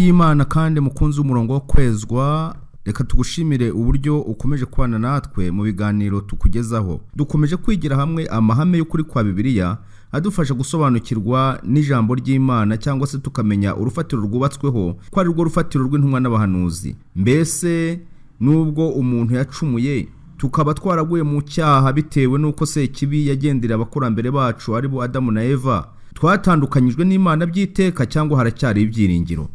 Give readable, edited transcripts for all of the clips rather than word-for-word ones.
y'Imana kandi mukunzi w'umurongo wo kwezwa, reka tugushimire uburyo ukomeje kubana natwe mu biganiro tukugezaho. Dukomeje kwigira hamwe amahame y'ukuri kwa Bibiliya adufasha gusobanukirwa n'ijambo ry'Imana, cyangwa se tukamenya urufatiro rwubatsweho ko ari rwo rufatiro rw'intumwa n'abahanuzi. Mbese nubwo umuntu yacumuye tukaba twaraguye mu cyaha bitewe n'uko Sekibi yagenderera abakurambere bacu aribo Adamu na Eva, twatandukanyijwe n'Imana by'iteka cyangwa haracyari ibyiringiro?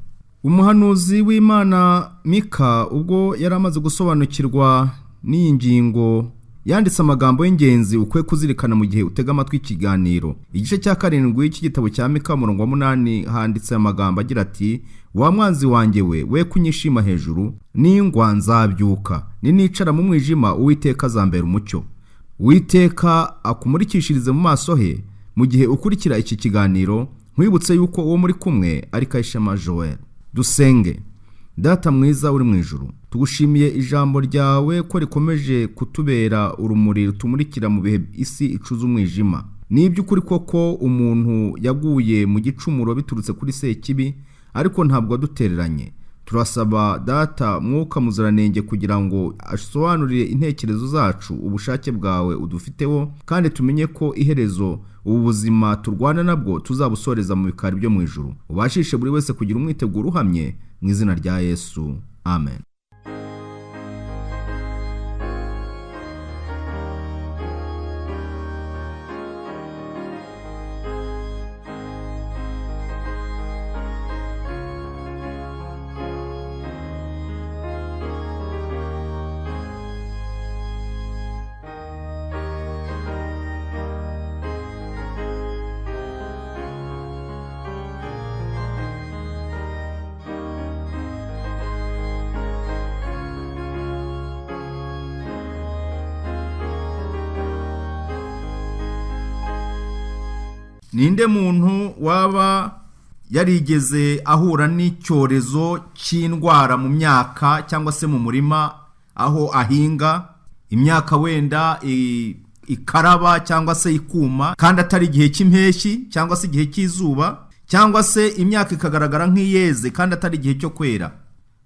Umuhanuzi w'Imana Mika ubwo yari amaze gusobanukirwa n'iyi ngingo yanditse amagambo y'ingenzi ukwiye kuzirikana mu gihe utega amatwi ikiganiro. Igice cya 7 cy'igitabo cya Mika umurongo wa 8 handitse amagambo agira ati: wa mwanzi wanjye we kunyishima hejuru, n'ingwa nzabyuka, nicara mu mwijima Uwiteka azambera umucyo. Uwiteka akumurikishirize mu maso he mu gihe ukurikira iki kiganiro, nkwibutse yuko uwo muri kumwe ari Kayishema Joel. Dusenge. Data mwiza uri mu ijuru, tugushimiye ijambo ryawe ko rikomeje kutubera urumuri rutumurikira mu bihe isi icuza umwijima. N'iby'ukuri koko umuntu yaguye mu gicumuro biturutse kuri Sekibi, ariko ntabwo adutereranye. Turasaba Data Mwuka Muziranenge kugira ngo asobanurire intekerezo zacu ubushake bwawe udufiteho, kandi tumenye ko iherezo ubu buzima turwana nabwo tuzabusoreza mu bikari byo mu ijuru. Ubashishe buri wese kugira umwiteguro uhamye mu izina rya Yesu. Amen. Ninde muntu waba yarigeze ahura n'icyorezo cy'indwara mu myaka cyangwa se mu murima aho ahinga imyaka, wenda ikaraba cyangwa se ikuma, kandi atari igihe cy'impeshyi cyangwa se igihe cy'izuba, cyangwa se imyaka ikagaragara nk'iyeze kandi atari igihe cyo kwera,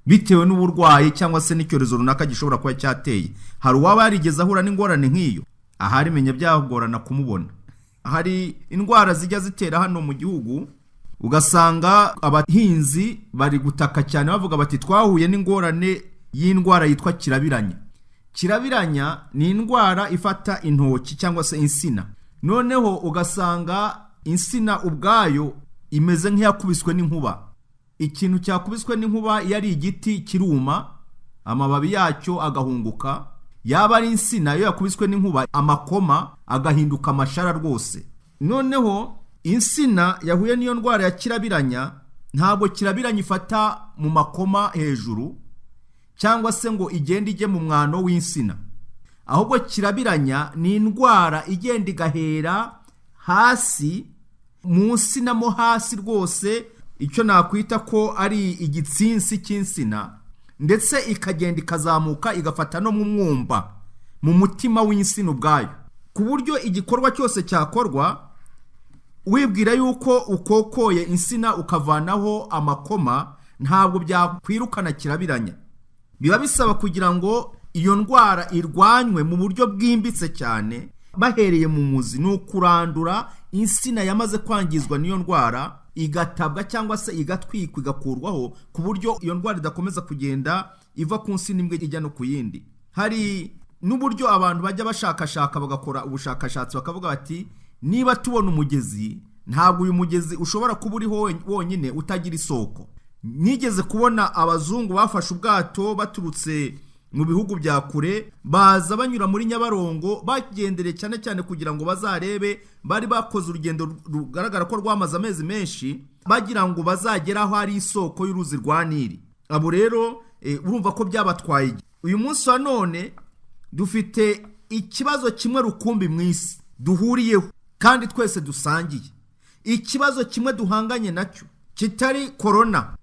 bitewe n'uburwayi cyangwa se n'icyorezo runaka gishobora kuba cyateye? Hari uwaba yarigeze ahura n'ingorane nk'iyo? Ahari menya byagorana kumubona. Hari indwara zijya zitera hano mu gihugu, ugasanga abahinzi bari gutaka cyane bavuga bati twahuye n'ingorane y'indwara yitwa kirabiranya. Kirabiranya ni indwara ifata intoki cyangwa se insina. Noneho ugasanga insina ubwayo imeze nk'iyakubiswe n'inkuba. Ikintu cyakubiswe n'inkuba iyo ari igiti kiruma, amababi yacyo agahunguka. Yaba ari insina iyo yakubiswe n'inkuba, amakoma agahinduka amashara rwose. Noneho insina yahuye n'iyo ndwara ya kirabiranya, ntabwo kirabiranya ifata mu makoma hejuru cyangwa se ngo igende ijye mu mwano w'insina, ahubwo kirabiranya ni indwara igenda igahera hasi mu nsina mo hasi rwose, icyo nakwita ko ari igitsinsi cy'insina, ndetse ikagenda ikazamuka igafata no mu mwumba, mu mutima w'insina ubwayo, ku buryo igikorwa cyose cyakorwa wibwira yuko ukokoye insina ukavanaho amakoma, ntabwo byakwirukana kirabiranya. Biba bisaba kugira ngo iyo ndwara irwanywe mu buryo bwimbitse cyane, bahereye mu muzi, ni ukurandura insina yamaze kwangizwa n'iyo ndwara, igatabwa cyangwa se igatwikwa igakurwaho, ku buryo iyo ndwara idakomeza kugenda iva ku nsina imwe ijya no ku yindi. Hari n'uburyo abantu bajya bashakashaka bagakora ubushakashatsi bakavuga bati niba tubona umugezi, ntabwo uyu mugezi ushobora kuba uriho wonyine utagira isoko. Nigeze kubona abazungu bafashe ubwato baturutse mu bihugu bya kure, baza banyura muri Nyabarongo bagendere cyane cyane kugira ngo bazarebe, bari bakoze urugendo rugaragara ko rwamaze amezi menshi, bagira ngo bazagera aho hari isoko y'uruzi rwa Nili. Abo rero urumva ko byabatwaye. Uyu munsi wa none dufite ikibazo kimwe rukumbi mu isi duhuriyeho kandi twese dusangiye. Ikibazo kimwe duhanganye nacyo kitari korona,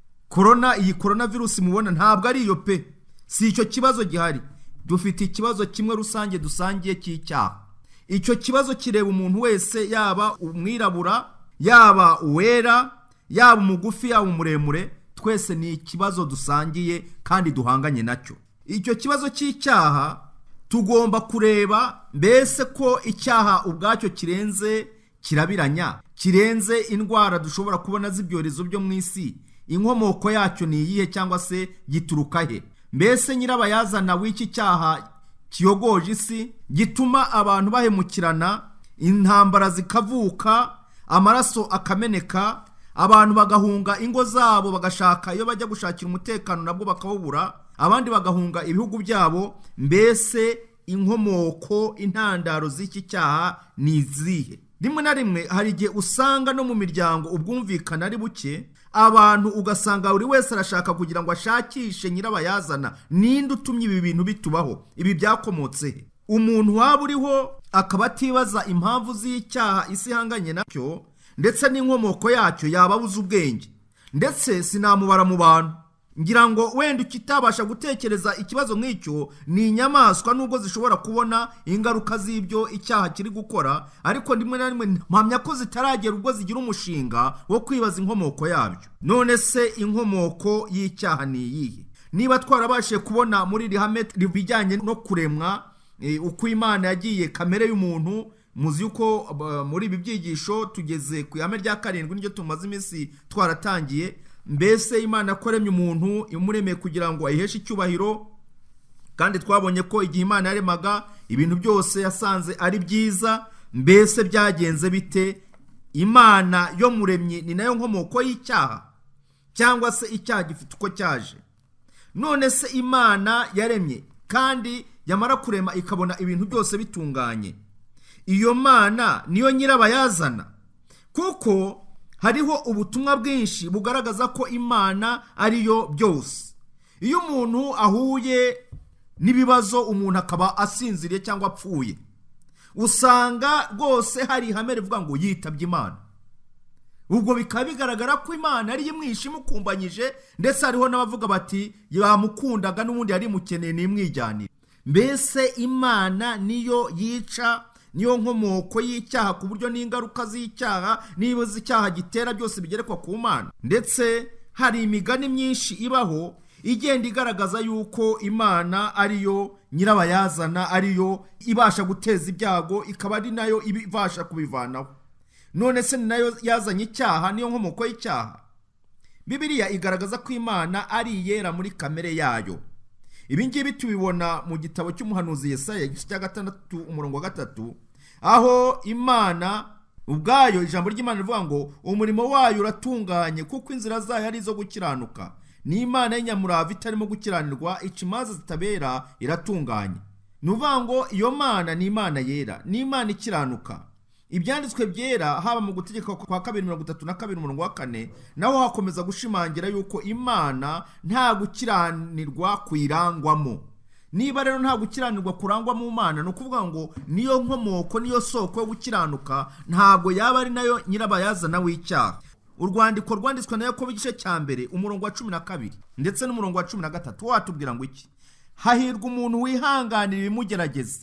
iyi coronavirus mubona ntabwo ari iyo pe, si icyo kibazo gihari. Dufite ikibazo kimwe rusange dusangiye cy'icyaha. Icyo kibazo kireba umuntu wese, yaba umwirabura, yaba uwera, yaba umugufi, yaba umuremure. twese ni ikibazo dusangiye kandi duhanganye nacyo. Icyo kibazo cy'icyaha tugomba kureba mbese ko icyaha ubwacyo kirenze kirabiranya, kirenze indwara dushobora kubona z'ibyorezo byo mu isi. Inkomoko yacyo ni iyihe cyangwa se gituruka he? Mbese nyirabayazana w'iki cyaha kiyogoje isi gituma abantu bahemukirana, intambara zikavuka, amaraso akameneka, abantu bagahunga ingo zabo bagashaka iyo bajya gushakira umutekano nabwo bakawubura, abandi bagahunga ibihugu byabo. Mbese inkomoko, intandaro z'iki cyaha ni izihe? Rimwe na rimwe hari igihe usanga no mu miryango ubwumvikana ari buke, abantu ugasanga buri wese arashaka kugira ngo ashakishe nyirabayazana, ninde utumye ibi bintu bitubaho, ibi byakomotse he? Umuntu waba uriho akaba atibaza impamvu z'icyaha isi ihanganye nacyo ndetse n'inkomoko yacyo, yaba abuze ubwenge. Ndetse sinamubara mu bantu, ngira ngo wenda ukitabasha gutekereza ikibazo nk'icyo ni inyamaswa, nubwo zishobora kubona ingaruka z'ibyo icyaha kiri gukora, ariko rimwe na rimwe mpamya ko zitaragera ubwo zigira umushinga wo kwibaza inkomoko yabyo. None se inkomoko y'icyaha ni iyihe? Niba twarabashije kubona muri iri hame bijyanye no kuremwa, uko Imana yagiye kamere y'umuntu, muzi yuko muri ibi byigisho tugeze ku ihame rya 7 n'iryo tumaze iminsi twaratangiye. Mbese Imana yakoremye umuntu imuremeye kugira ngo ayiheshe icyubahiro, kandi twabonye ko igihe Imana yaremaga ibintu byose yasanze ari byiza. Mbese byagenze bite? Imana yo muremye ni nayo nkomoko y'icyaha, cyangwa se icyaha gifite uko cyaje? None se Imana yaremye kandi yamara kurema ikabona ibintu byose bitunganye, iyo Mana niyo nyirabayazana? Kuko hariho ubutumwa bwinshi bugaragaza ko Imana ariyo byose. Iyo umuntu ahuye n'ibibazo, umuntu akaba asinziriye cyangwa apfuye, usanga rwose hari ihame rivuga ngo yitabye Imana. Ubwo bikaba bigaragara ko Imana ari imwishe imukumbanyije, ndetse hariho n'abavuga bati yamukundaga n'ubundi yari mukeneye nimwijyanire. Mbese Imana niyo yica, niyo nkomoko y'icyaha, ku buryo n'ingaruka z'icyaha n'ibibazo icyaha gitera byose bigerekwa ku Mana. Ndetse hari imigani myinshi ibaho igenda igaragaza yuko Imana ariyo nyirabayazana, ariyo ibasha guteza ibyago, ikaba ari nayo ibasha kubivanaho. None se ni nayo yazanye icyaha, niyo nkomoko y'icyaha? Bibiliya igaragaza ko Imana ari iyera muri kamere yayo. Ibi ngibi tubibona mu gitabo cy'umuhanuzi Yesaya igice cya 6:3, aho Imana ubwayo, ijambo ry'Imana rivuga ngo umurimo wayo uratunganye kuko inzira zayo ari izo gukiranuka. Ni Imana y'inyamurava itarimo gukiranirwa, ica imanza zitabera, iratunganye. Nuvuga ngo iyo Mana ni Imana yera, ni Imana ikiranuka. Ibyanditswe byera haba mu gutegeka kwa 2:32-4 naho hakomeza gushimangira yuko Imana nta gukiranirwa kwirangwamo. Niba rero nta gukiranirwa kurangwa mu Mana, no kuvuga ngo niyo nkomoko, niyo soko yo gukiranuka, ntabwo yaba ari nayo nyirabayazana w'icyaha. Urwandiko rwanditswe na Yakobo igice cya 1 umurongo wa 12 ndetse n'umurongo wa 13 watubwira ngo iki? Hahirwa umuntu wihanganira ibimugerageza.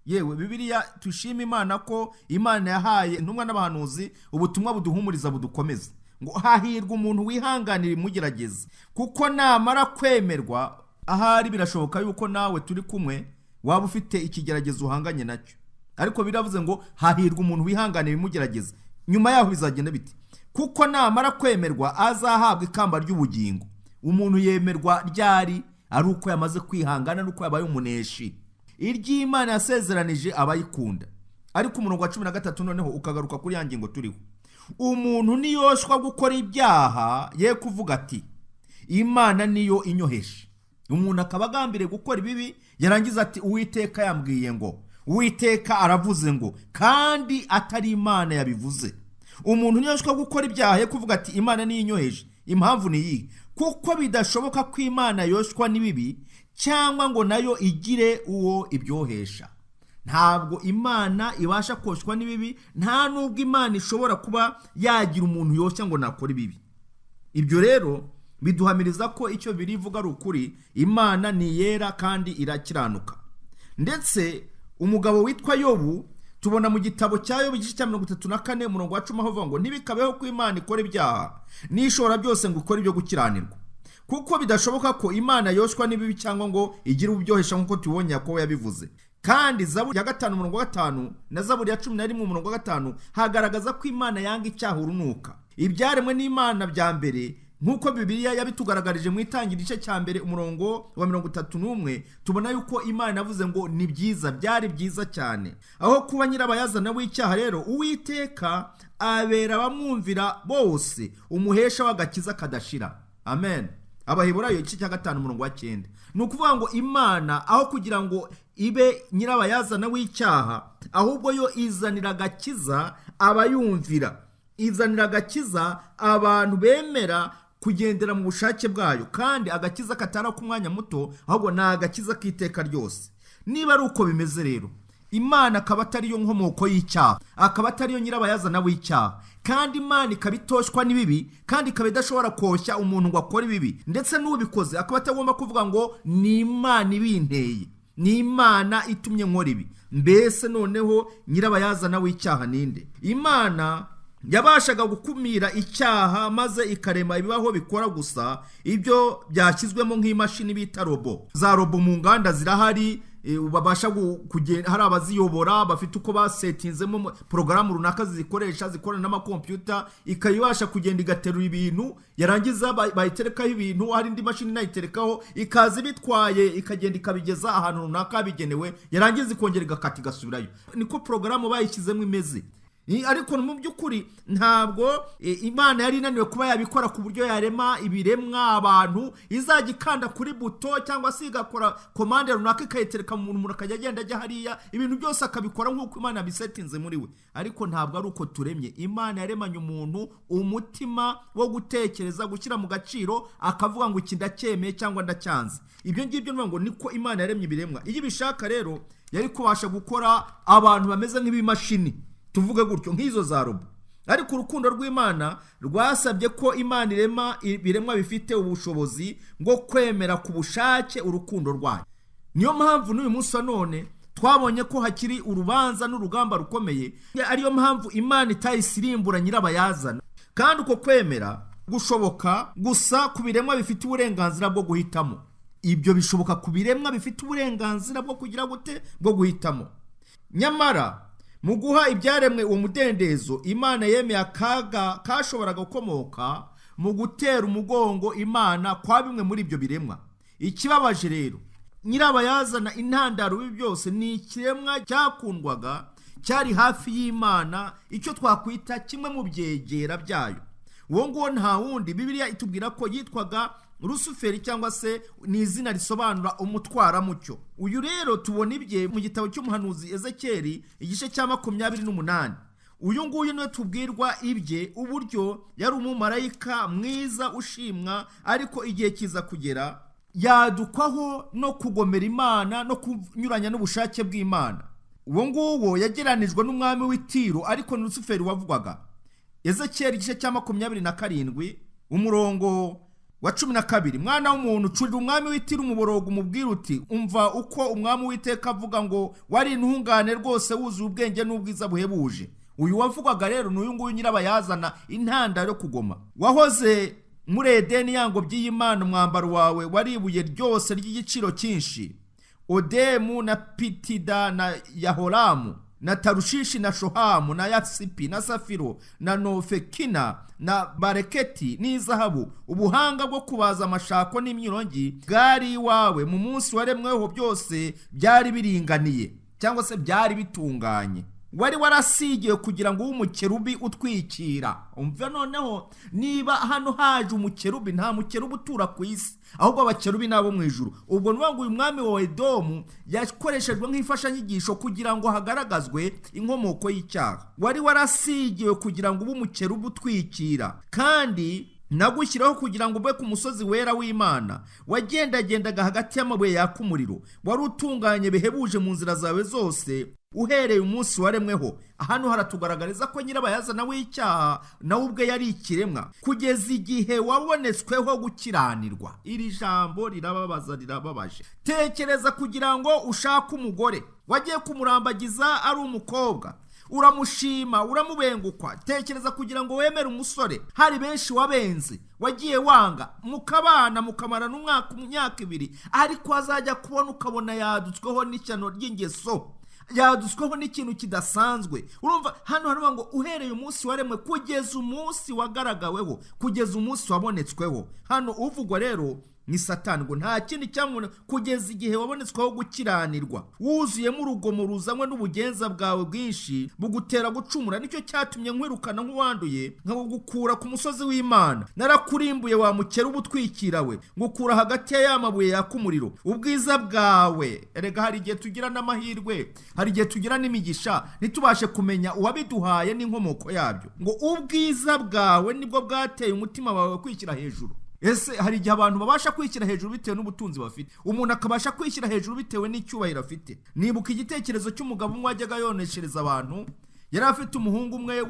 Yewe Bibiliya tushima Imana ko Imana yahaye intumwa n'abahanuzi ubutumwa buduhumuriza, budukomeza, ngo hahirwa umuntu wihanganira ibimugerageza, kuko namara kwemerwa, ahari birashoboka yuko nawe turi kumwe waba ufite ikigeragezo uhanganye nacyo, ariko biravuze ngo hahirwa umuntu wihanganira ibimugerageza. Nyuma yaho bizagenda biti? Kuko namara kwemerwa azahabwa ikamba ry'ubugingo. Umuntu yemerwa ryari? Ari uko yamaze kwihangana, nuko yabaye umuneshi. Iry'Imana yasezeranije abayikunda. Ariko umurongo wa 13 noneho ukagaruka kuri yangingo turiho. Umuntu niyoshwa gukora ibyaha, ye kuvuga ati Imana niyo inyohesha. Umuntu akabagambire gukora ibibi, yarangiza ati Uwiteka yambwiye ngo, Uwiteka aravuze ngo, kandi atari Imana yabivuze. Umuntu niyoshwa gukora ibyaha, ye kuvuga ati Imana niyo inyohesha. Impamvu ni iyi: kuko bidashoboka ko Imana yoshwa n'ibibi, cyangwa ngo nayo igire uwo ibyohesha. Ntabwo Imana ibasha koshwa n'ibibi, nta nubwo Imana ishobora kuba yagira umuntu yoshya ngo nakora ibibi. Ibyo rero biduhamiriza ko icyo birivuga ari ukuri. Imana ni yera kandi irakiranuka. Ndetse umugabo witwa Yobu tubona mu gitabo cya Yobu igice cya 34 umurongo wa 10 aho avuga ngo ntibikabeho ko Imana ikora ibyaha, nishobora byose ngo ikore ibyo gukiranirwa. kuko bidashoboka ko Imana yoshwa n'ibibi cyangwa ngo igire ubyohesha nk'uko tubonye Yakobo yabivuze. Kandi Zaburi ya 5:5 na Zaburi ya 11:5 hagaragaza ko Imana yanga icyaha urunuka. Ibyaremwe n'Imana bya mbere nk'uko Bibiliya yabitugaragarije mu Itangiriro igice cya mbere umurongo wa 31, tubona yuko Imana yavuze ngo ni byiza, byari byiza cyane. Aho kuba nyirabayazana w'icyaha rero, Uwiteka abera abamwumvira bose umuhesha w'agakiza kadashira. Amen. Abaheburayo igice cya 5:9. Ni ukuvuga ngo Imana aho kugira ngo ibe nyirabayazana w'icyaha, ahubwo yo izanira agakiza abayumvira, izanira agakiza abantu bemera kugendera mu bushake bwayo, kandi agakiza katara ku mwanya muto, ahubwo ni agakiza k'iteka ryose. Niba ari uko bimeze rero, Imana akaba atari yo nkomoko y'icyaha, akaba atari yo nyirabayazana w'icyaha, kandi Imana ikaba itoshwa n'ibibi, kandi ikaba idashobora koshya umuntu ngo akore ibibi, ndetse n'ubikoze akaba atagomba kuvuga ngo ni Imana ibinteye, ni Imana itumye nkora ibi. Mbese noneho nyirabayazana w'icyaha ninde? Imana yabashaga gukumira icyaha maze ikarema ibibaho bikora gusa ibyo byashyizwemo nk'imashini bita robo. Za robo mu nganda zirahari, babasha kugenda, hari abaziyobora bafite uko basetinzemo porogaramu runaka zikoresha, zikorana n'amakompyuta, ikayibasha kugenda igaterura ibintu, yarangiza bayiterekaho ibintu, hari indi mashini nayiterekaho, ikaza bitwaye ikagenda ikabigeza ahantu runaka bigenewe, yarangiza ikongera igakata igasubirayo. Niko porogaramu bayishyizemo imeze. Ariko mu by'ukuri ntabwo Imana yari inaniwe kuba yabikora ku buryo yarema ibiremwa abantu, izajya ikanda kuri buto cyangwa se igakora komande runaka ikayitereka mu muntu akajya agenda ajya hariya, ibintu byose akabikora nk'uko Imana yabisetinze muri we. Ariko ntabwo ari uko turemye. Imana yaremanye umuntu umutima wo gutekereza, gushyira mu gaciro, akavuga ngo iki ndacyemeye cyangwa ndacyanze. Ibyo ngibyo ngo niko Imana yaremye ibiremwa. Iyo ibishaka rero yari kubasha gukora abantu bameze nk'ibimashini, tuvuge gutyo, nk'izo za robo. Ariko urukundo rw'Imana rwasabye ko Imana irema ibiremwa bifite ubushobozi bwo kwemera ku bushake urukundo rwayo. Niyo mpamvu n'uyu munsi wa none twabonye ko hakiri urubanza n'urugamba rukomeye, ariyo mpamvu Imana itayisirimbura nyirabayazana. Kandi uko kwemera gushoboka gusa ku biremwa bifite uburenganzira bwo guhitamo. Ibyo bishoboka ku biremwa bifite uburenganzira bwo kugira gute, bwo guhitamo. Nyamara mu guha ibyaremwe uwo mudendezo, Imana yemeye akaga kashoboraga gukomoka mu gutera umugongo Imana kwa bimwe muri ibyo biremwa. Ikibabaje rero, nyirabayazana intandaro y'ibi byose ni ikiremwa cyakundwaga, cyari hafi y'Imana, icyo twakwita kimwe mu byegera byayo. Uwo nguwo nta wundi, Bibiliya itubwira ko yitwaga Rusuferi, cyangwa se ni izina risobanura umutwaramucyo. Uyu rero tubona ibye mu gitabo cy'umuhanuzi Ezekiyeli igice cya 28. Uyu nguyu niwe tubwirwa ibye, uburyo yari umumarayika mwiza ushimwa, ariko igihe kiza kugera yadukwaho no kugomera Imana no kunyuranya n'ubushake bw'Imana. Uwo nguwo yageranijwe n'umwami w'Itiro, ariko ni Rusuferi wavugwaga. Ezekiyeli igice cya 27 umurongo wa 12. Mwana w'umuntu, curira umwami w'Itiro umuborogo, umubwira uti, umva uko umwami w'Iteka avuga ngo wari intungane rwose, wuzuye ubwenge n'ubwiza buhebuje. Uyu wavugwaga rero ni uyu nguyu nyirabayazana, intandaro yo kugoma. Wahoze muri Edeni, yango by'Imana, umwambaro wawe wari ibuye ryose ry'igiciro cyinshi, Odemu na Pitida na Yahoramu na Tarushishi na Shohamu na Yasipi na Safiro na Nofekina na Bareketi n'izahabu. Ubuhanga bwo kubaza amashako n'imyirongi bwari iwawe. Mu munsi waremweho byose byari biringaniye, cyangwa se byari bitunganye. Wari warasigiye kugira ngo umukerubi utwikira. Umva noneho, niba hano haje umukerubi, nta mukerubi utura ku isi, ahubwo abakerubi nabo mu ijuru. Ubwo ni ngo uyu mwami wa Edomu yakoreshejwe nk'imfashanyigisho kugira ngo hagaragazwe inkomoko y'icyaha. Wari warasigiye kugira ngo ube umukerubi utwikira, kandi nagushyiraho kugira ngo ube ku musozi wera w'Imana. Wagendagendaga hagati y'amabuye yaka umuriro. Wari utunganye bihebuje mu nzira zawe zose, uhereye umunsi waremweho. Hano haratugaragariza ko nyirabayazana w'icyaha nawe ubwe yari ikiremwa, kugeza igihe wabonetsweho gukiranirwa. Iri jambo rirababaza, rirababaje. Tekereza kugira ngo ushake umugore, wagiye kumurambagiza ari umukobwa, uramushima, uramubengukwa. Tekereza kugira ngo wemere umusore, hari benshi wabenze, wagiye wanga, mukabana mukamarana umwaka, imyaka 2, ariko azajya kubona ukabona yadutsweho n'ishyano ry'ingeso, yadutsweho n'ikintu kidasanzwe. Urumva hano haravuga ngo uhereye umunsi waremwe kugeza umunsi wagaragaweho, kugeza umunsi wabonetsweho. Hano uvugwa rero ni Satani, ngo nta kindi cyamubona kugeza igihe wabonetsweho gukiranirwa, wuzuyemo urugomo ruzanywe n'ubugenza bwawe bwinshi bugutera gucumura. Nicyo cyatumye nkwirukana nk'uwanduye, nkagukura ku musozi w'Imana. Narakurimbuye wa mukera ubutwikira we, ngukura hagati ya mabuye yaka umuriro. Ubwiza bwawe, erega hari igihe tugira n'amahirwe, hari igihe tugira n'imigisha ntitubashe kumenya uwabiduhaye n'inkomoko yabyo. Ngo ubwiza bwawe nibwo bwateye umutima wawe kwishyira hejuru. Ese hari igihe abantu babasha kwishyira hejuru bitewe n'ubutunzi bafite, umuntu akabasha kwishyira hejuru bitewe n'icyubahiro afite. Nibuka igitekerezo cy'umugabo umwe wajyaga yoneshereza abantu. Yari afite umuhungu umwe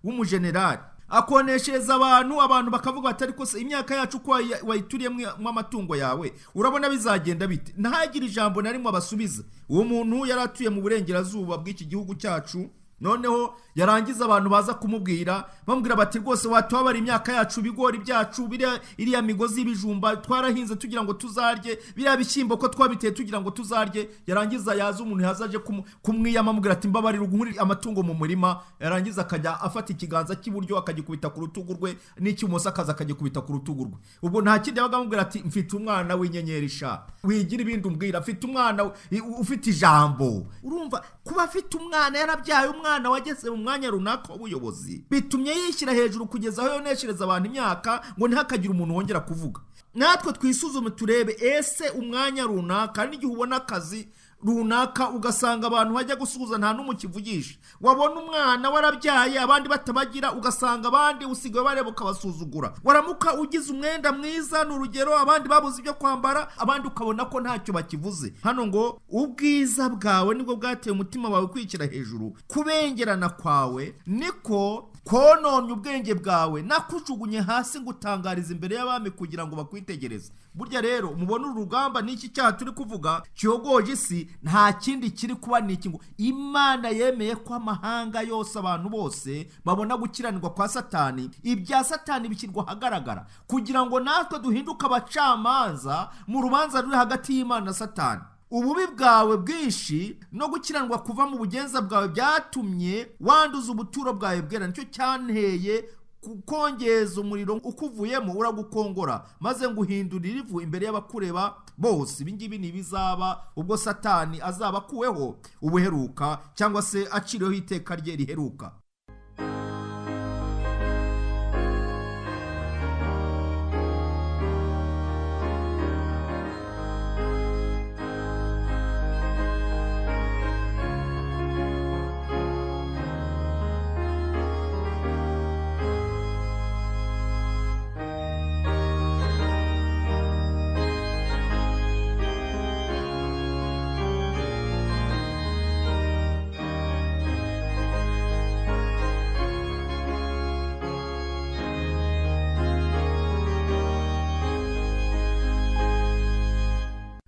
w'umujenerali, akoneshereza abantu bakavuga bati ariko se imyaka yacu uko wayituriyemo amatungo yawe urabona bizagenda bite? Ntagire ijambo na rimwe abasubiza. Uwo muntu yari atuye mu burengerazuba bw'iki gihugu cyacu. Noneho yarangiza abantu baza kumubwira, bamubwira bati rwose watubabara imyaka yacu, ibigori byacu, iriya migozi y'ibijumba twarahinze tugira ngo tuzarye, biriya bishyimbo ko twabiteye tugira ngo tuzarye. Yarangiza yaza umuntu yazaje kumwiyama, amubwira ati mbabarira uguhuri amatungo mu murima. Yarangiza akajya afata ikiganza cy'iburyo akagikubita ku rutugu rwe, n'icy'imoso akaza akagikubita ku rutugu rwe. Ubwo nta kindi yabaga amubwira ati mfite umwana w'inyenyeri sha, wigira ibindi umbwira, mfite umwana ufite ijambo. Urumva kuba afite umwana, yarabyaye umwana wageze mu mwanya runaka w'ubuyobozi, bitumye yishyira hejuru kugeza aho yoneshereza abantu imyaka ngo ntihakagire umuntu wongera kuvuga. Natwe twisuzume turebe, ese umwanya runaka n'igihe ubona akazi runaka ugasanga abantu bajya gusuhuza nta n'umukivugisha, wabona umwana warabyaye abandi batabagira, ugasanga abandi usigaye bareba ukabasuzugura, waramuka ugize umwenda mwiza n'urugero abandi babuze ibyo kwambara, abandi ukabona ko ntacyo bakivuze. Hano ngo ubwiza bwawe nibwo bwateye umutima wawe kwikira hejuru, kubengerana kwawe niko kononye ubwenge bwawe, nakujugunye hasi ngutangariza imbere y'abami kugira ngo bakwitegereze. Burya rero mubona uru rugamba n'iki cyaha turi kuvuga cyogoje isi, nta kindi kiri kuba n'iki, ngo Imana yemeye ko amahanga yose, abantu bose babona gukiranirwa kwa Satani, ibya Satani bishyirwa ahagaragara kugira ngo natwe duhinduke abacamanza mu rubanza ruri hagati y'Imana na Satani. Ububi bwawe bwinshi no gukiranirwa kuva mu bugenza bwawe byatumye wanduza ubuturo bwawe bwera. Nicyo cyanteye kukongeza umuriro ukuvuyemo uragukongora, maze nguhindurira ivu imbere y'abakureba bose. Ibi ngibi ntibizaba ubwo Satani azaba akuweho ubuheruka, cyangwa se aciriweho iteka rye riheruka.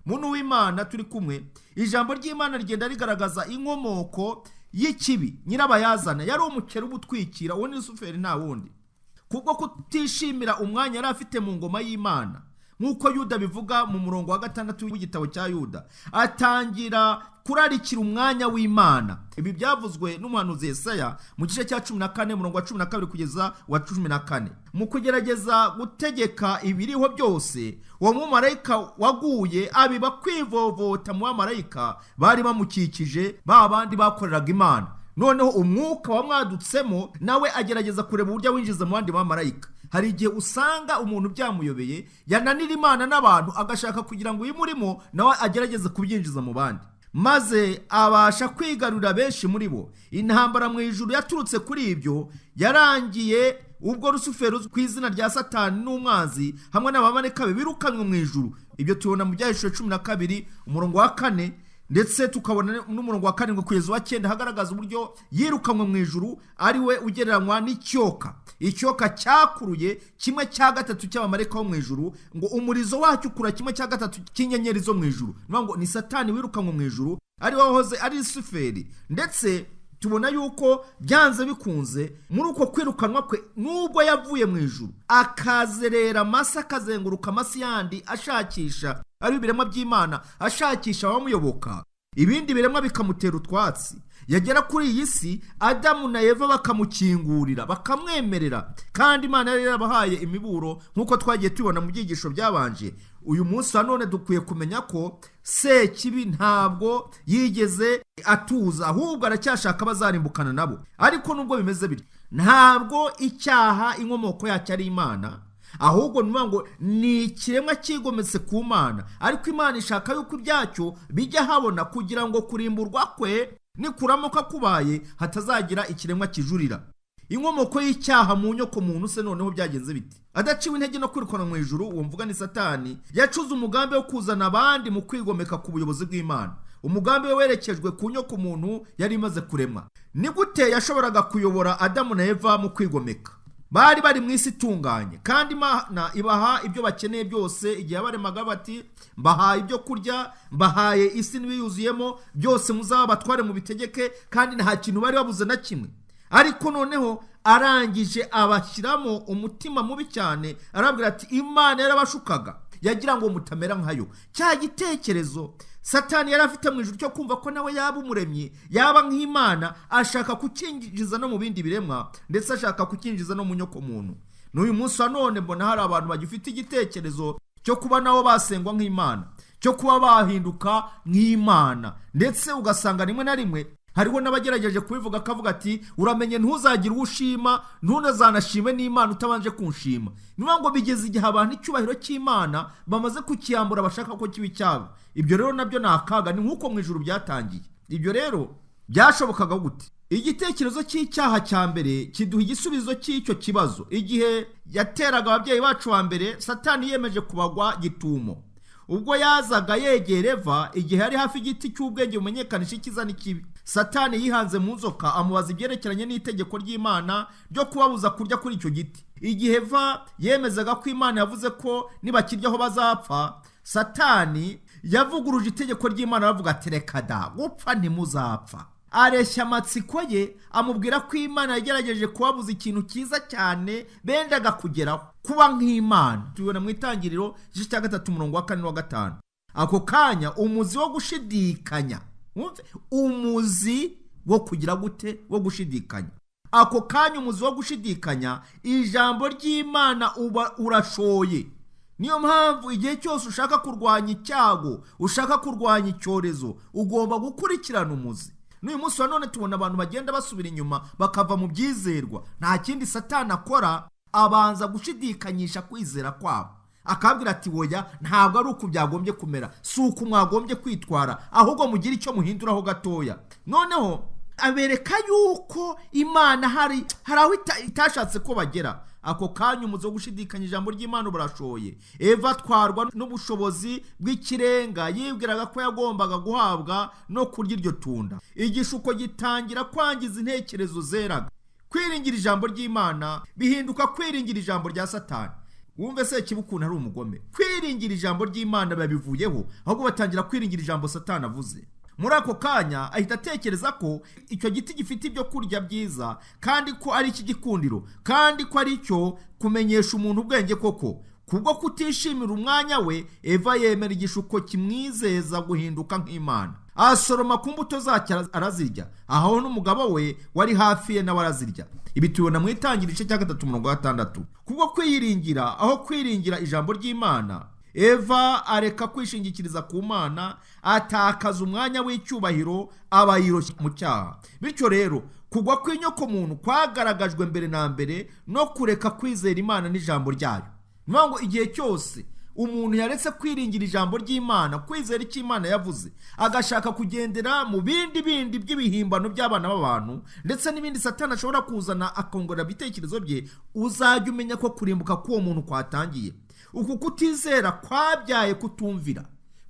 Muntu w'Imana turi kumwe, ijambo ry'Imana rigenda rigaragaza inkomoko y'ikibi. Nyirabayazana yari umukera ubutwikira, uwo ni Lusuferi nta wundi, kubwo kutishimira umwanya yari afite mu ngoma y'Imana. Nk'uko Yuda bivuga mu murongo wa 6 w'igitabo cya Yuda, atangira kurarikira umwanya w'Imana. Ibi byavuzwe n'umuhanuzi Yesaya mu gice cya 14 murongo wa 12 kugeza wa 14. Mu kugerageza gutegeka ibiriho byose, uwo mumarayika waguye abiba kwivovota mu bamarayika bari bamukikije, ba bandi bakoreraga Imana. Noneho umwuka wamwadutsemo nawe agerageza kureba uburyo winjiza mu bandi bamarayika. Hari igihe usanga umuntu byamuyobeye, yananira Imana n'abantu, agashaka kugira ngo uyimurimo nawe agerageze kubyinjiza mu bandi, maze abasha kwigarurira benshi muri bo. Intambara mu ijuru yaturutse kuri ibyo yarangiye ubwo Lusuferi ku izina rya Satani n'umwanzi hamwe n'abamarayika be birukanwe mu ijuru. Ibyo tubona mu Byahishuwe 12 umurongo wa 4, ndetse tukabona n'umurongo wa 7 kugeza wa 9 hagaragaza uburyo yirukanwe mu ijuru, ari we ugereranywa n'icyoka. Icyoka cyakuruye 1/3 cy'abamarayika bo mu ijuru, ngo umurizo wacyo ukura 1/3 cy'inyenyeri zo mu ijuru. Ngo ni Satani wirukanwe mu ijuru, ari wahoze ari Lusuferi. Ndetse tubona yuko byanze bikunze muri uko kwirukanwa kwe, nubwo yavuye mu ijuru akazerera amasi, akazenguruka amasi yandi ashakisha ari ibiremwa by'Imana, ashakisha abamuyoboka, ibindi biremwa bikamutera utwatsi. Yagera kuri iyi si, Adamu na Eva bakamukingurira, bakamwemerera, kandi Imana yari yarabahaye imiburo nk'uko twagiye tubona mu byigisho byabanje. Uyu munsi wa none dukwiye kumenya ko Sekibi ntabwo yigeze atuza, ahubwo aracyashaka abazarimbukana nabo. Ariko nubwo bimeze bityo, ntabwo icyaha inkomoko yacyo ari Imana, ahubwo ngo ni ikiremwa cyigometse ku Mana. Ariko Imana ishaka yuko ibyacyo bijya habona, kugira ngo kurimburwa kwe nikuramuka kubaye hatazagira ikiremwa kijurira. Inkomoko y'icyaha mu nyoko muntu se noneho byagenze biti? Adaciwe intege no kwirukana mu ijuru, uwo mvuga ni Satani, yacuze umugambi wo kuzana abandi mu kwigomeka ku buyobozi bw'Imana. Umugambi we werekejwe ku nyoko muntu yari imaze kuremwa. Ni gute yashoboraga kuyobora Adamu na Eva mu kwigomeka? Bari bari mu isi itunganye, kandi Imana ibaha ibyo bakeneye byose. Igihe yabaremaga bati, mbahaye ibyo kurya, mbahaye isi n'ibiyuzuyemo byose, muzaba batware mu bitegeke, kandi nta kintu bari babuze na kimwe. Ariko noneho arangije abashyiramo umutima mubi cyane, arabwira ati Imana yarabashukaga, yagira ngo mutamera nkayo. Cya gitekerezo Satani yari afite mu ijuru cyo kumva ko nawe yaba umuremyi, yaba nk'Imana, ashaka kukinjiza no mu bindi biremwa, ndetse ashaka kukinjiza no mu nyoko muntu. N'uyu munsi wa none mbona hari abantu bagifite igitekerezo cyo kuba nabo basengwa nk'Imana, cyo kuba bahinduka nk'Imana, ndetse ugasanga rimwe na rimwe hariho n'abagerageje kubivuga, akavuga ati uramenye ntuzagire uwo ushima, ntuzanashime n'Imana utabanje kunshima. Niyo ngo bigeze igihe abantu icyubahiro cy'Imana bamaze kukiyambura, bashaka ko kiba icyabo. Ibyo rero nabyo ni akaga, ni nk'uko mu ijuru byatangiye. Ibyo rero byashobokaga gute? Igitekerezo cy'icyaha cya mbere kiduha igisubizo cy'icyo kibazo. Igihe yateraga ababyeyi bacu wa mbere, Satani yemeje kubagwa gitumo. Ubwo yazaga yegera Eva, igihe yari hafi y'igiti cy'ubwenge bumenyekanisha icyiza n'ikibi, Satani yihanze mu nzoka, amubaza ibyerekeranye n'itegeko ry'Imana ryo kubabuza kurya kuri icyo giti. Igihe Eva yemezaga ko Imana yavuze ko nibakiryaho bazapfa, Satani yavuguruje itegeko ry'Imana, aravuga ati reka da, gupfa ntimuzapfa. Areshya amatsiko ye, amubwira ko Imana yagerageje kubabuza ikintu cyiza cyane bendaga kugeraho, kuba nk'Imana. Tubona mu Itangiriro igice cya 3:4-5. Ako kanya umuzi wo gushidikanya, umuzi wo kugira gute? Wo gushidikanya. Ako kanya umuzi wo gushidikanya, ijambo ry'Imana uba urashoye. Niyo mpamvu igihe cyose ushaka kurwanya icyago, ushaka kurwanya icyorezo, ugomba gukurikirana umuzi. N'uyu munsi wa none tubona abantu bagenda basubira inyuma, bakava mu byizerwa. Nta kindi Satani akora, abanza gushidikanyisha kwizera kwabo, akabwira ati woya, ntabwo ari uku byagombye kumera, si uku mwagombye kwitwara, ahubwo mugire icyo muhinduraho gatoya. Noneho abereka yuko Imana hari aho itashatse ko bagera. Ako kanya umuzi wo gushidikanya ijambo ry'Imana burashoye. Eva atwarwa n'ubushobozi bw'ikirenga, yibwiraga ko yagombaga guhabwa no kurya iryo tunda. Igishuko gitangira kwangiza intekerezo zeraga. Kwiringira ijambo ry'Imana bihinduka kwiringira ijambo rya Satani. Wumve Sekibi ukuntu ari umugome. Kwiringira ijambo ry'Imana babivuyeho, ahubwo batangira kwiringira ijambo Satani avuze. Muri ako kanya ahita atekereza ko icyo giti gifite ibyo kurya byiza, kandi ko ari ikigikundiro, kandi ko ari cyo kumenyesha umuntu ubwenge koko. Kubwo kutishimira umwanya we, Eva yemera igishuko kimwizeza guhinduka nk'Imana. Asoroma ku mbuto zacyo arazirya, aho n'umugabo we wari hafi ye nawe arazirya. Ibi tubona mu Itangiriro igice cya 3:6. Kubwo kwiyiringira aho kwiringira ijambo ry'Imana, Eva areka kwishingikiriza ku Mana, atakaza umwanya w'icyubahiro, aba yiroshye mu cyaha. Bityo rero kugwa kw'inyoko muntu kwagaragajwe mbere na mbere no kureka kwizera Imana n'ijambo ryayo. Niyo ngo igihe cyose umuntu yaretse kwiringira ijambo ry'Imana, kwizera icyo Imana yavuze, agashaka kugendera mu bindi by'ibihimbano by'abana b'abantu, ndetse n'ibindi Satani ashobora kuzana akongora ibitekerezo bye, uzajya umenya ko kurimbuka k'uwo muntu kwatangiye. Uku kutizera kwabyaye kutumvira.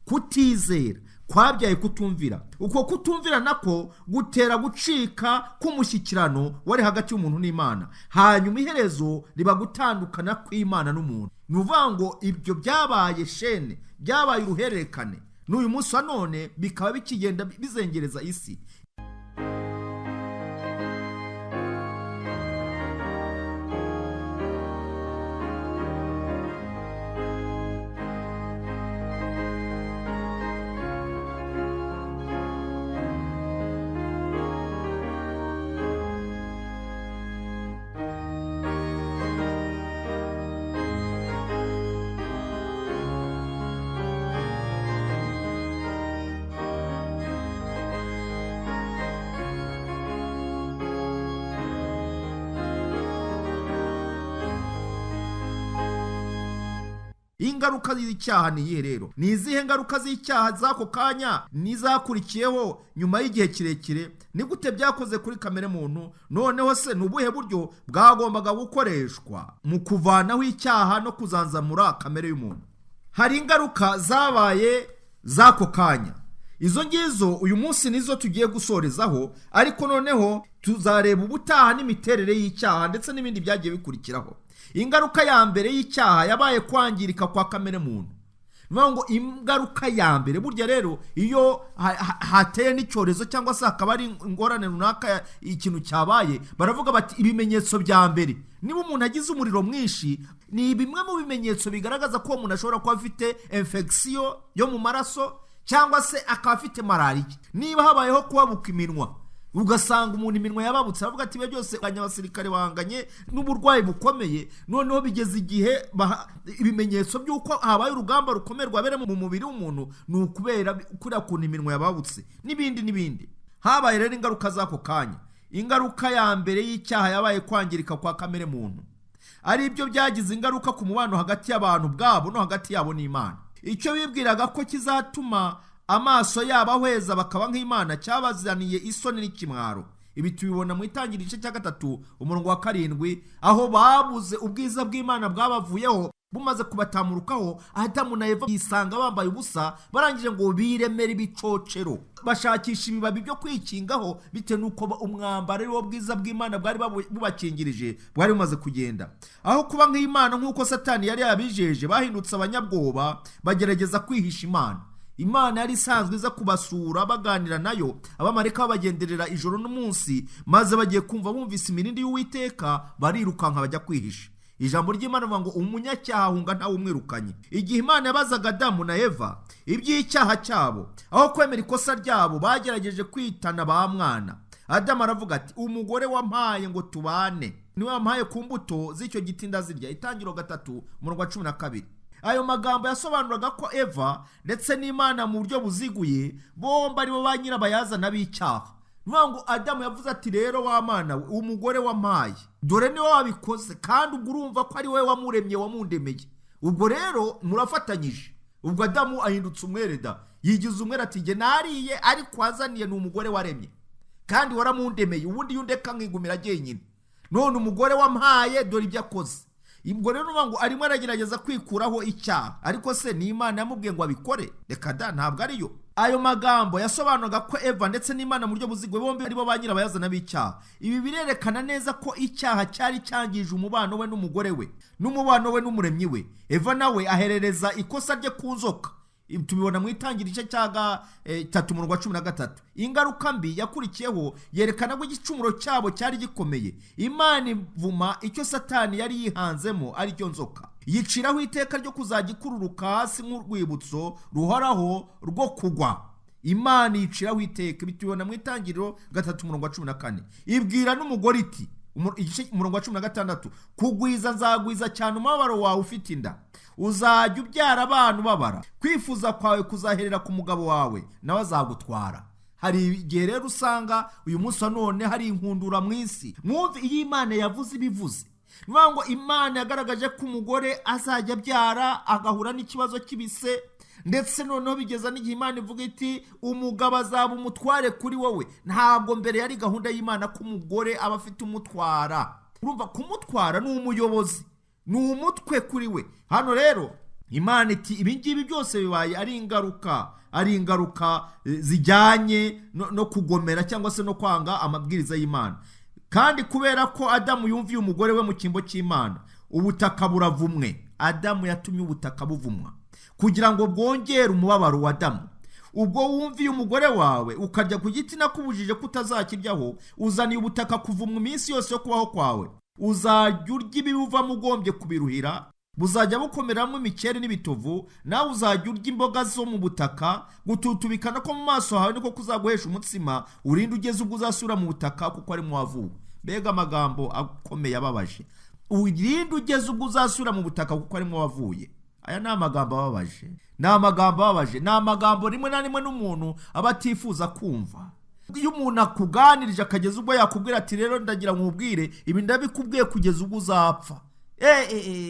Kutizera kwabyaye kutumvira. Uko kutumvira nako gutera gucika k'umushyikirano wari hagati y'umuntu n'Imana, hanyuma iherezo riba gutandukana kw'Imana n'umuntu. Ni ukuvuga ngo ibyo byabaye shene, byabaye uruhererekane. N'uyu munsi wa none bikaba bikigenda bizengereza isi. ingaruka z'icyaha ni iyihe rero? Ni izihe ngaruka z'icyaha z'ako kanya n'izakurikiyeho nyuma y'igihe kirekire? Ni gute byakoze kuri kamere muntu? Noneho se ni ubuhe buryo bwagombaga gukoreshwa mu kuvanaho icyaha no kuzanzamura kamere y'umuntu? Hari ingaruka zabaye z'ako kanya. Izo ngizo uyu munsi nizo tugiye gusorezaho, ariko noneho tuzareba ubutaha n'imiterere y'icyaha ndetse n'ibindi byagiye bikurikiraho. Ingaruka ya mbere y'icyaha yabaye kwangirika kwa kamere muntu. Niyo ngo ingaruka ya mbere, burya rero iyo hateye n'icyorezo cyangwa se hakaba ari ingorane runaka, ikintu cyabaye, baravuga bati ibimenyetso bya mbere. Niba umuntu agize umuriro mwinshi, ni bimwe mu bimenyetso bigaragaza ko umuntu ashobora kuba afite infection yo mu maraso cyangwa se akaba afite malariya. Niba habayeho kubabuka iminwa, ugasanga umuntu iminwa yababutse, aravuga ati byose abasirikare bahanganye n'uburwayi bukomeye, noneho bigeze igihe ibimenyetso by'uko habaye urugamba rukomeye rwabera mu mubiri w'umuntu ni ukubera kuriya kuntu iminwa yababutse, n'ibindi. Habaye rero ingaruka z'ako kanya. Ingaruka ya mbere y'icyaha yabaye kwangirika kwa kamere muntu, ari byo byagize ingaruka ku mubano hagati y'abantu bwabo no hagati yabo n'Imana. Icyo bibwiraga ko kizatuma amaso yabo ahweza bakaba nk'Imana cyabazaniye isoni n'ikimwaro. Ibi tubibona mu Itangiriro igice cya 3 umurongo wa 7, aho babuze ubwiza bw'Imana bwabavuyeho bumaze kubatamurukaho. Adamu na Eva bisanga bambaye ubusa, barangije ngo biremere ibicocero, bashakisha ibibabi byo kwikingaho bitewe n'uko umwambaro ari wo bwiza bw'Imana bwari bubakingirije bwari bumaze kugenda. Aho kuba nk'Imana nk'uko Satani yari yabijeje, bahindutse abanyabwoba, bagerageza kwihisha Imana. Imana yari isanzwe iza kubasura baganira nayo, abamarayika babagenderera ijoro n'umunsi, maze bagiye kumva bumvise imirindi y'Uwiteka barirukanka bajya kwihisha. Ijambo ry'Imana rivuga ngo umunyacyaha ahunga ntawe umwirukanye. Igihe Imana yabazaga Adamu na Eva iby'icyaha cyabo, aho kwemera ikosa ryabo, bagerageje kwitana ba mwana. Adamu aravuga ati umugore wampaye ngo tubane niwe wampaye ku mbuto z'icyo giti ndazirya. Itangiriro 3 umurongo wa 12. Ayo magambo yasobanuraga ko Eva ndetse n'Imana mu buryo buziguye bombi aribo ba nyirabayazana b'icyaha. Niyo ngo Adamu yavuze ati rero wa Mana we, umugore wampaye, dore niwe wabikoze, kandi ubwo urumva ko ari we wamuremye wamundemeye. Ubwo rero murafatanyije. Ubwo Adamu ahindutse umwereda, yigize umwere ati nge nariye, ariko wazaniye ni umugore waremye kandi waramundemeye, ubundi yundeka nkigumira jyenyine. None umugore wampaye dore ibyo akoze. Ubwo rero ngo arimo aragerageza kwikuraho icyaha, ariko se ni Imana yamubwiye ngo abikore? Reka da, ntabwo ariyo. Ayo magambo yasobanuraga ko Eva ndetse n'Imana mu buryo buziguye bombi aribo ba nyirabayazana b'icyaha. Ibi birerekana neza ko icyaha cyari cyangije umubano we n'umugore we, n'umubano we n'umuremyi we. Eva nawe aherereza ikosa rye ku nzoka. Tubibona mu Itangiriro igice cya 3 umurongo wa 13. Ingaruka mbi yakurikiyeho yerekana ko igicumuro cyabo cyari gikomeye. Imana ivuma icyo Satani yari yihanzemo, ari cyo nzoka, yiciraho iteka ryo kuzagikururuka hasi nk'urwibutso ruhoraho rwo kugwa. Imana yiciraho iteka. Bitubona mu Itangiriro 3 umurongo wa 14. Ibwira n'umugore iti, umurongo wa 16, kugwiza nzagwiza cyane umubabaro wawe ufite inda, uzajya ubyara abantu babara, kwifuza kwawe kuzaherera ku mugabo wawe nawe azagutwara. Hari igihe rero usanga uyu munsi wa none hari inkundura mu isi. Mwumve iyo Imana yavuze ibivuze. Niyo ngo Imana yagaragaje ko umugore azajya abyara agahura n'ikibazo cy'ibise, ndetse noneho bigeza n'igihe Imana ivuga iti umugabo azaba umutware kuri wowe. Ntabwo mbere yari gahunda y'Imana ko umugore aba afite umutwara. Urumva kumutwara ni umuyobozi, ni umutwe kuri we. Hano rero Imana iti ibi ngibi byose bibaye ari ingaruka zijyanye no kugomera cyangwa se no kwanga amabwiriza y'Imana. Kandi kubera ko Adamu yumviye umugore we mu cyimbo cy'Imana, ubutaka buravumwe. Adamu yatumye ubutaka buvumwa kugira ngo bwongere umubabaro wa Adamu. Ubwo wumviye umugore wawe ukarya ku giti nakubujije kutazakiryaho, uzaniye ubutaka kuvumwa iminsi yose yo kubaho kwawe. Uzajya urya ibibuvamo ugombye kubiruhira, buzajya bukomeramo imikeri n'ibitovu, nawe uzajya urya imboga zo mu butaka. Gututubikana ko mu maso hawe niko kuzaguhesha umutsima, urinde ugeze ubwo uzasubira mu butaka kuko ari mu wavuwe. Mbega amagambo akomeye ababaje. Urinde ugeze ubwo uzasubira mu butaka kuko ari mu wavuye. Aya ni amagambo ababaje. Ni amagambo rimwe na rimwe n'umuntu aba atifuza kumva. Iyo umuntu akuganirije akageza ubwo yakubwira ati rero ndagira nkubwire ibi ndabikubwiye kugeza ubwo uzapfa,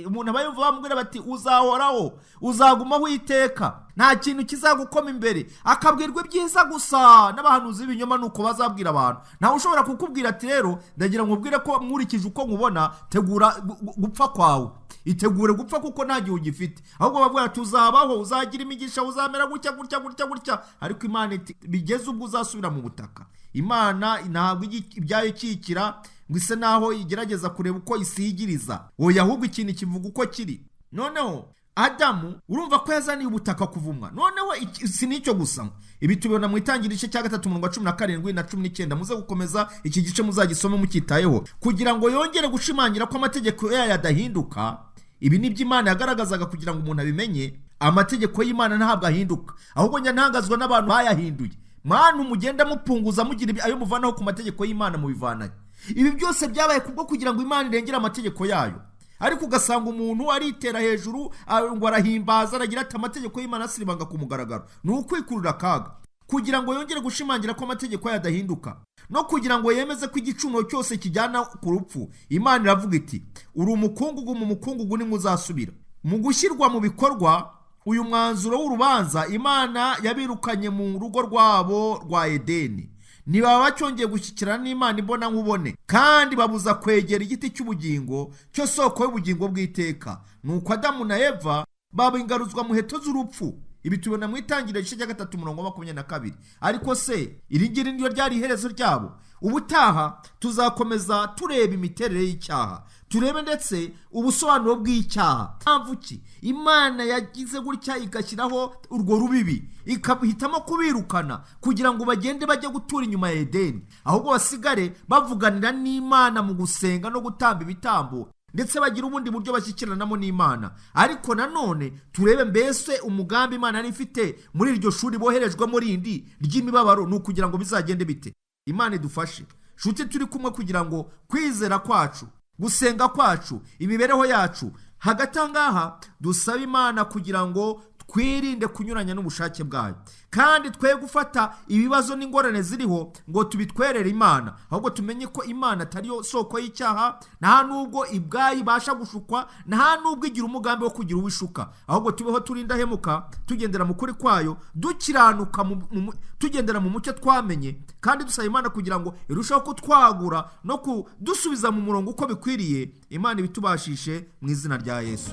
umuntu aba yumva bamubwira bati uzahoraho, uzagumaho iteka, nta kintu kizagukoma imbere, akabwirwa ibyiza gusa. N'abahanuzi b'ibinyoma nuko bazabwira abantu. Ntawe ushobora kukubwira ati rero ndagira ngo ubwire ko nkurikije uko nkubona tegura gupfa kwawe, itegure gupfa kuko nta gihe ugifite. Ahubwo bavuga ati uzabaho, uzagira imigisha, uzamera gutya gutya gutya gutya. Ariko Imana iti bigeze ubwo uzasubira mu butaka. Imana ntabwo ibyayo kikira ngo ise naho igerageza kureba uko isigiriza, oya, ahubwo ikintu kivuga uko kiri. Noneho Adamu urumva ko yazaniye ubutaka kuvumwa. Noneho si n'icyo gusa, ibi tubibona mu Itangiriro igice cya 3 umurongo wa 17 na 19. Muze gukomeza iki gice muzagisome mukitayeho kugira ngo yongere gushimangira ko amategeko yayo adahinduka. Ibi ni by'Imana yagaragazaga kugira ngo umuntu abimenye. Amategeko y'Imana ntabwo ahinduka, ahubwo ntangazwa n'abantu bayahinduye. Mwana mugenda mupunguza mugira ayo muvanaho ku mategeko y'Imana mubivanaye. Ibi byose byabaye kubwo kugira ngo Imana irengere amategeko yayo. Ariko ugasanga umuntu aritera hejuru ngo arahimbaza, aragira ati amategeko y'Imana asiribanga ku mugaragaro. Ni ukwikurura akaga kugira ngo yongere gushimangira ko amategeko yayo adahinduka, no kugira ngo yemeze ko igicumuro cyose kijyana ku rupfu. Imana iravuga iti uri umukungugu, mu mukungugu nimwe uzasubira. Mu gushyirwa mu bikorwa uyu mwanzuro w'urubanza, Imana yabirukanye mu rugo rwabo rwa Edeni. Ntibaba bacyongeye gushyikirana n'Imana imbona nkubone, kandi babuza kwegera igiti cy'ubugingo cyo soko y'ubugingo bw'iteka. Nuko Adamu na Eva baba ingaruzwa mu heto z'urupfu. Ibi tubona mu Itangiriro igice cya 3 umurongo wa 22. Ariko se iri ngiri niryo ryari iherezo ryabo? Ubutaha tuzakomeza tureba imiterere y'icyaha, turebe ndetse ubusobanuro bw'icyaha. Mpamvu ki Imana yagize gutya igashyiraho urwo rubibi, ikabihitamo kubirukana kugira ngo bagende bajye gutura inyuma ya Edeni, ahubwo basigare bavuganira n'Imana mu gusenga no gutamba ibitambo, ndetse bagira ubundi buryo bashyikiranamo n'Imana. Ariko nanone turebe mbese umugambi Imana yari ifite muri iryo shuri boherejwemo rindi ry'imibabaro ni ukugira ngo bizagende bite. Imana idufashe nshuti turi kumwe kugira ngo kwizera kwacu, gusenga kwacu, imibereho yacu hagati ngaha dusaba Imana kugira ngo twirinde kunyuranya n'ubushake bwayo, kandi twe gufata ibibazo n'ingorane ziriho ngo tubitwerere Imana, ahubwo tumenye ko Imana atari yo soko y'icyaha, nta nubwo ibwayi ibasha gushukwa, nta nubwo igira umugambi wo kugira uwishuka. Ahubwo tubeho turinda hemuka, tugendera mu kuri kwayo, dukiranuka tugendera mu mucyo twamenye, kandi dusaba Imana kugira ngo irusheho kutwagura no kudusubiza mu murongo uko bikwiriye. Imana ibitubashishe mu izina rya Yesu.